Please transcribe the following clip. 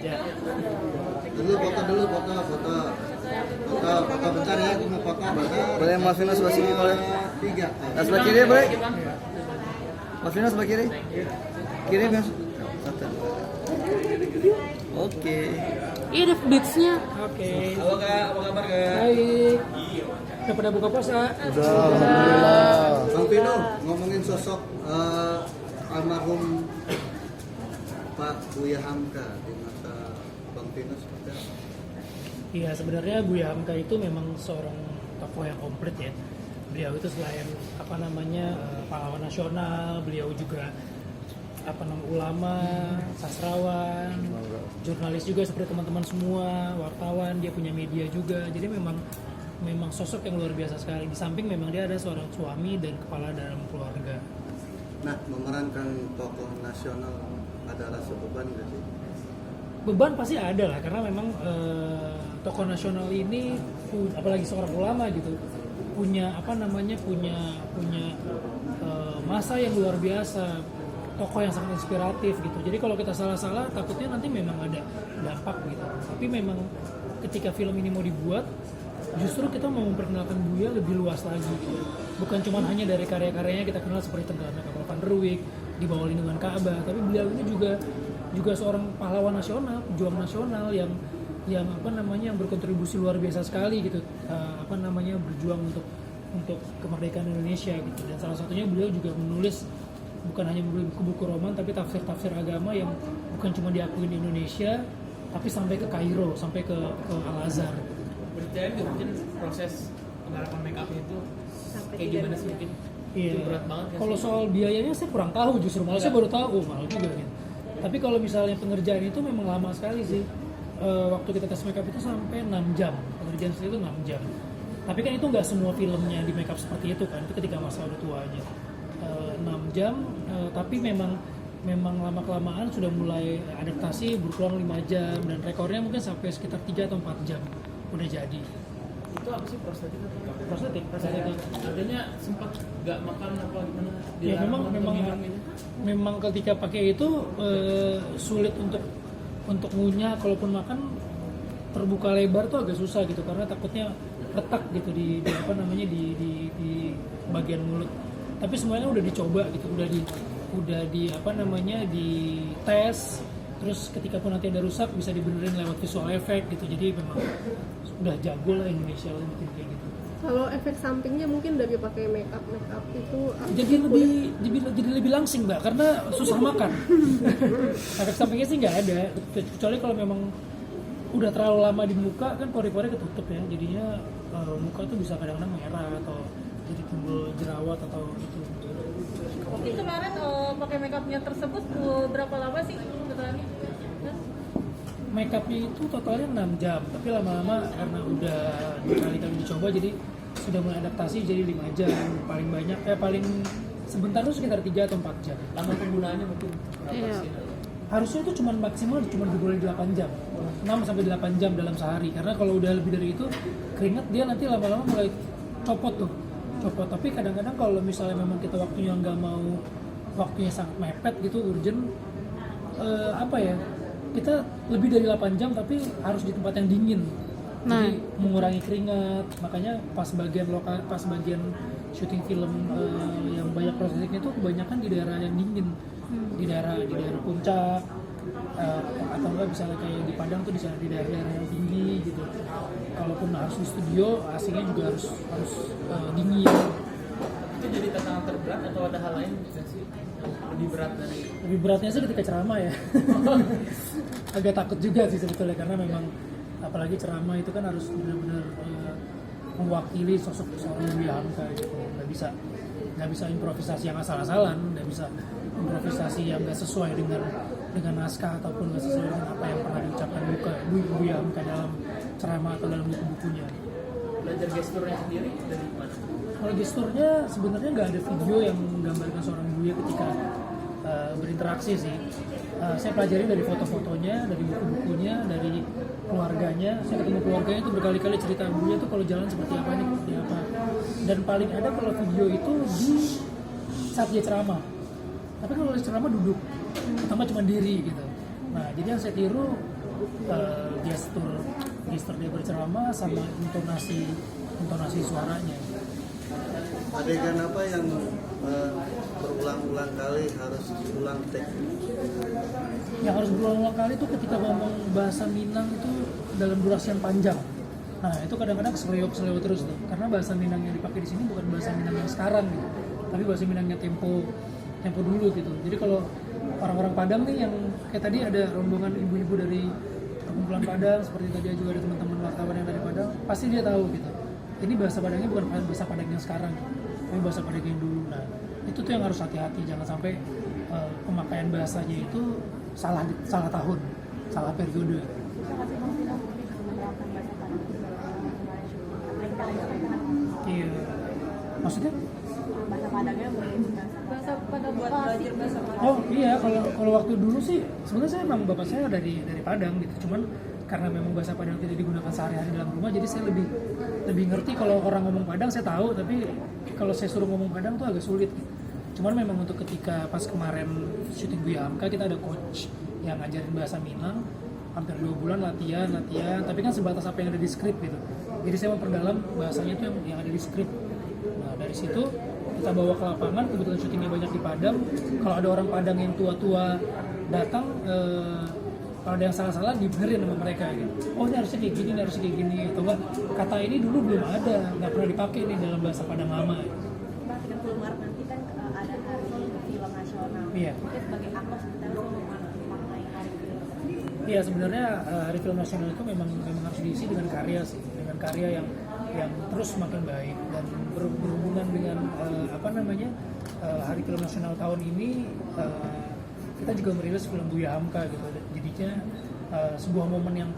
Ya. Foto bentar ya, aku mau foto bentar. Boleh Mas Vino sebelah sini boleh. 3. Nah, sebelah kiri boleh. Mas Vino sebelah kiri. Kiri Mas. Satu. Oke. Iya ada beatsnya. Oke. Halo Kak, apa kabar Kak? Baik. Udah pada buka puasa? Udah, alhamdulillah. Bang Vino, ngomongin sosok almarhum Pak Buya Hamka di mata Bang Vino seperti apa? Iya, sebenarnya Buya Hamka itu memang seorang tokoh yang komplit ya. Beliau itu selain pahlawan nasional, beliau juga ulama, sastrawan, jurnalis juga seperti teman-teman semua, wartawan, dia punya media juga. Jadi memang sosok yang luar biasa sekali. Di samping memang dia ada seorang suami dan kepala dalam keluarga. Nah, memerankan tokoh nasional ada rasa beban nggak sih? Beban pasti ada lah, karena memang tokoh nasional ini apalagi seorang ulama gitu punya masa yang luar biasa, tokoh yang sangat inspiratif gitu. Jadi kalau kita salah-salah takutnya nanti memang ada dampak gitu. Tapi memang ketika film ini mau dibuat, justru kita mau memperkenalkan Buya lebih luas lagi gitu. Bukan cuma hanya dari karya-karyanya kita kenal seperti Tenggelamnya Kapal Van der Wijk, Di Bawah Lindungan Ka'bah, tapi beliau ini juga seorang pahlawan nasional, pejuang nasional yang berkontribusi luar biasa sekali gitu, berjuang untuk kemerdekaan Indonesia gitu. Dan salah satunya beliau juga menulis bukan hanya buku-buku roman, tapi tafsir-tafsir agama yang bukan cuma diakui di Indonesia, tapi sampai ke Kairo, sampai ke Al-Azhar. Beritain nggak mungkin proses penggarapan make up itu kayak gimana sih mungkin? Iya. Itu berat banget kan? Kalau soal biayanya saya kurang tahu, justru malah saya baru tahu mahal juga gitu. Tapi kalau misalnya pengerjaan itu memang lama sekali sih. Waktu kita tes makeup itu sampai 6 jam. Pengerjaan itu 6 jam. Tapi kan itu nggak semua filmnya di makeup seperti itu kan. Itu ketika masa udah tua aja. 6 jam, tapi memang lama-kelamaan sudah mulai adaptasi berkurang 5 jam. Dan rekornya mungkin sampai sekitar 3 atau 4 jam udah jadi. Itu apa sih prostetik? Prostetik. Artinya sempat nggak makan apa gimana? Ya memang ketika pakai itu sulit untuk ngunyah, kalaupun makan terbuka lebar tuh agak susah gitu karena takutnya retak gitu di bagian mulut. Tapi semuanya udah dicoba gitu, udah di tes, terus ketika pun nanti ada rusak bisa dibenerin lewat visual effect gitu. Jadi memang udah jago lah Indonesia lah bikin kayak gitu. Kalau efek sampingnya mungkin dari pakai make up itu jadi lebih langsing Mbak, karena susah makan. Efek sampingnya sih nggak ada, kecuali kalau memang udah terlalu lama di muka kan pori-pori ketutup ya, jadinya muka tuh bisa kadang-kadang merah atau jadi timbul jerawat atau gitu. Mungkin kemarin pakai makeupnya tersebut berapa lama sih totalnya? Makeupnya itu totalnya 6 jam, tapi lama-lama karena udah berkali-kali dicoba jadi sudah mulai adaptasi jadi 5 jam paling banyak, paling sebentar tuh sekitar 3 atau 4 jam. Lama penggunaannya mungkin berapa sih? Harusnya itu maksimal boleh 8 jam, 6 sampai 8 jam dalam sehari, karena kalau udah lebih dari itu keringat dia nanti lama-lama mulai copot. Tapi kadang-kadang kalau misalnya memang kita waktunya sangat mepet gitu, urgent, kita lebih dari 8 jam tapi harus di tempat yang dingin. Jadi mengurangi keringat, makanya pas bagian syuting film yang banyak prosesnya itu kebanyakan di daerah yang dingin, di daerah puncak, atau enggak misalnya kayak di Padang tuh di daerah yang tinggi gitu. Kalaupun harus di studio, AC-nya juga harus dingin. Itu jadi tantangan terberat atau ada hal lain nggak sih lebih berat dari? Lebih beratnya sih ketika ceramah ya. Agak takut juga sih sebetulnya, karena memang apalagi ceramah itu kan harus benar-benar mewakili sosok seorang Buya Hamka gitu. Nggak bisa improvisasi yang asal-asalan, nggak bisa improvisasi yang nggak sesuai dengan naskah ataupun nggak sesuai dengan apa yang pernah diucapkan Buya Hamka dalam ceramah atau dalam buku-bukunya. Belajar gesturnya sendiri dari mana? Kalau gesturnya sebenarnya nggak ada video yang menggambarkan seorang Buya ketika berinteraksi sih. Saya pelajari dari foto-fotonya, dari buku-bukunya, dari keluarganya. Saya ketemu keluarganya itu berkali-kali cerita Buya tuh kalau jalan seperti apa. Dan paling ada kalau video itu di saat dia ceramah. Tapi kalau ceramah duduk, pertama cuma diri gitu. Nah, jadi yang saya tiru gestur dia berceramah sama intonasi suaranya. Adegan apa yang berulang-ulang kali harus ulang take? Yang harus berulang-ulang kali itu ketika ngomong bahasa Minang itu dalam durasi yang panjang. Nah itu kadang-kadang keseleo terus tuh, karena bahasa Minang yang dipakai di sini bukan bahasa Minang yang sekarang gitu, tapi bahasa Minangnya tempo dulu gitu. Jadi kalau orang-orang Padang nih yang kayak tadi ada rombongan ibu-ibu dari perkumpulan Padang, seperti tadi juga ada teman-teman wartawan yang dari Padang, pasti dia tahu gitu. Ini bahasa Padangnya bukan bahasa Padang yang sekarang, tapi bahasa Padang yang dulu. Nah itu tuh yang harus hati-hati, jangan sampai pemakaian bahasanya itu salah tahun, salah periode. Iya. Maksudnya? Bahasa Padangnya Bahasa pada buat belajar bahasa Padang. Oh iya, kalau waktu dulu sih sebenarnya saya emang bapak saya dari Padang gitu. Cuman karena memang bahasa Padang tidak digunakan sehari-hari dalam rumah, jadi saya lebih ngerti kalau orang ngomong Padang saya tahu, tapi kalau saya suruh ngomong Padang tuh agak sulit gitu. Cuman memang untuk ketika pas kemarin syuting Buya Hamka kita ada coach yang ngajarin bahasa Minang hampir 2 bulan latihan, tapi kan sebatas apa yang ada di skrip gitu. Jadi saya memperdalam bahasanya itu yang ada di skrip. Nah dari situ kita bawa ke lapangan, kebetulan syutingnya banyak di Padang. Kalau ada orang Padang yang tua-tua datang, kalau ada yang salah-salah dibenerin sama mereka gitu. Oh ini harusnya kayak gini, ini harusnya kayak gini. Atau enggak, kata ini dulu belum ada, nggak pernah dipakai nih dalam bahasa Padang lama. Mbak, 30 Maret nanti kan ada hari film nasional. Iya. Mungkin sebagai aktor kita harus memaknai hari film. Iya sebenarnya Hari Film Nasional itu memang harus diisi dengan karya sih, dengan karya yang terus semakin baik dan berhubungan dengan Hari Film Nasional tahun ini kita juga merilis film Buya Hamka gitu. Jadinya sebuah momen yang